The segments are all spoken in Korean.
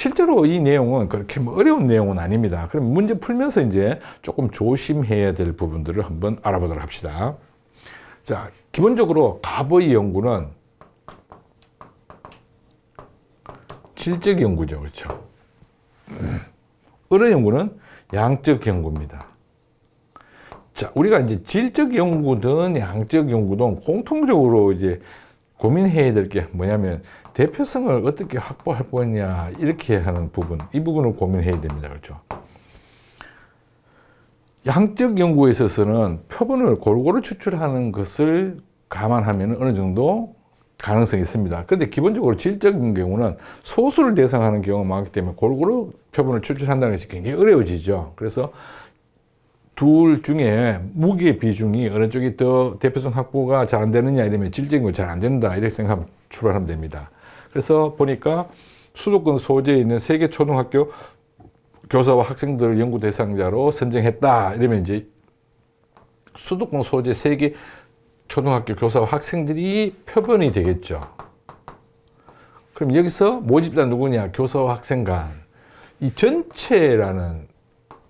실제로 이 내용은 그렇게 뭐 어려운 내용은 아닙니다. 그럼 문제 풀면서 이제 조금 조심해야 될 부분들을 한번 알아보도록 합시다. 자, 기본적으로 값의 연구는 질적 연구죠. 그렇죠? 을의 연구는 양적 연구입니다. 자, 우리가 이제 질적 연구든 양적 연구든 공통적으로 이제 고민해야 될 게 뭐냐면 대표성을 어떻게 확보할 거냐 이렇게 하는 부분, 이 부분을 고민해야 됩니다. 그렇죠? 양적 연구에 있어서는 표본을 골고루 추출하는 것을 감안하면 어느 정도 가능성이 있습니다. 그런데 기본적으로 질적인 경우는 소수를 대상하는 경우가 많기 때문에 골고루 표본을 추출한다는 것이 굉장히 어려워지죠. 그래서 둘 중에 무게 비중이 어느 쪽이 더 대표성 확보가 잘 안 되느냐 이러면 질적인 거 잘 안 된다 이렇게 생각하면 출발하면 됩니다. 그래서 보니까 수도권 소재에 있는 3개 초등학교 교사와 학생들을 연구 대상자로 선정했다 이러면 이제 수도권 소재 3개 초등학교 교사와 학생들이 표본이 되겠죠. 그럼 여기서 모집단 누구냐? 교사와 학생 간. 이 전체라는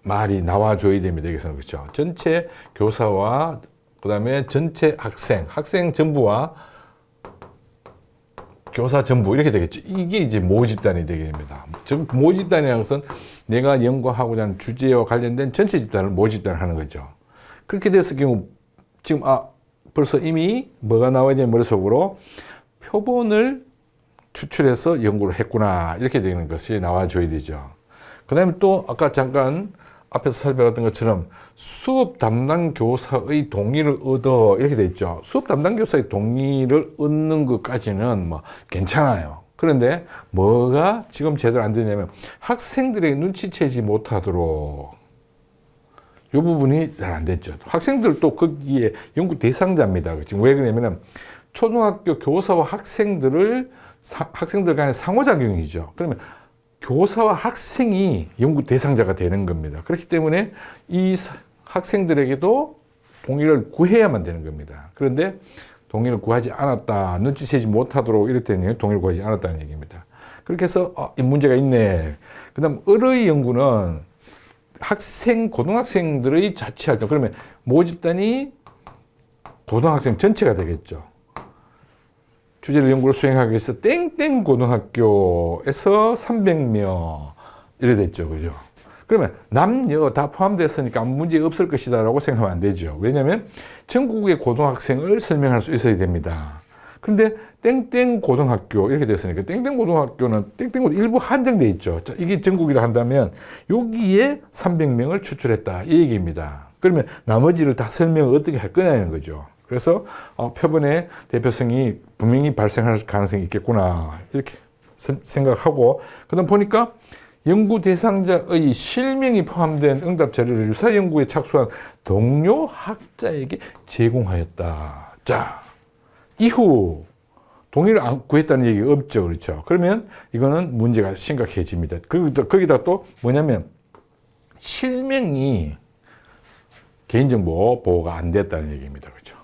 말이 나와줘야 됩니다. 여기서는 그렇죠. 전체 교사와 그다음에 전체 학생 전부와 교사 전부 이렇게 되겠죠. 이게 이제 모집단이 되게 됩니다. 즉 모집단이라는 것은 내가 연구하고자 하는 주제와 관련된 전체 집단을 모집단하는 거죠. 그렇게 됐을 경우 지금 벌써 이미 뭐가 나와야 되는 머릿속으로 표본을 추출해서 연구를 했구나 이렇게 되는 것이 나와줘야 되죠. 그 다음에 또 아까 잠깐 앞에서 살펴봤던 것처럼 수업 담당 교사의 동의를 얻어 이렇게 돼 있죠. 수업 담당 교사의 동의를 얻는 것까지는 뭐 괜찮아요. 그런데 뭐가 지금 제대로 안 되냐면 학생들에게 눈치채지 못하도록 이 부분이 잘 안 됐죠. 학생들도 거기에 연구 대상자입니다. 지금 왜 그러냐면 초등학교 교사와 학생들 간의 상호작용이죠. 그러면 교사와 학생이 연구 대상자가 되는 겁니다. 그렇기 때문에 이 학생들에게도 동의를 구해야만 되는 겁니다. 그런데 동의를 구하지 않았다, 눈치채지 못하도록 이랬더니 동의를 구하지 않았다는 얘기입니다. 그렇게 해서 이 문제가 있네. 그 다음 을의 연구는 고등학생들의 자치활동, 그러면 모집단이 고등학생 전체가 되겠죠. 주제를 연구를 수행하기 위해서 땡땡 고등학교에서 300명 이래 됐죠. 그죠? 그러면 남녀 다 포함됐으니까 아무 문제 없을 것이다라고 생각하면 안 되죠. 왜냐하면 전국의 고등학생을 설명할 수 있어야 됩니다. 그런데 땡땡 고등학교 이렇게 됐으니까 땡땡 고등학교는 일부 한정돼 있죠. 자, 이게 전국이라 한다면 여기에 300명을 추출했다 이 얘기입니다. 그러면 나머지를 다 설명을 어떻게 할 거냐는 거죠. 그래서 표본의 대표성이 분명히 발생할 가능성이 있겠구나 이렇게 생각하고 그다음 보니까 연구 대상자의 실명이 포함된 응답 자료를 유사 연구에 착수한 동료 학자에게 제공하였다. 자, 이후 동의를 안 구했다는 얘기가 없죠. 그렇죠? 그러면 이거는 문제가 심각해집니다. 거기다 또 뭐냐면 실명이 개인정보 보호가 안 됐다는 얘기입니다. 그렇죠?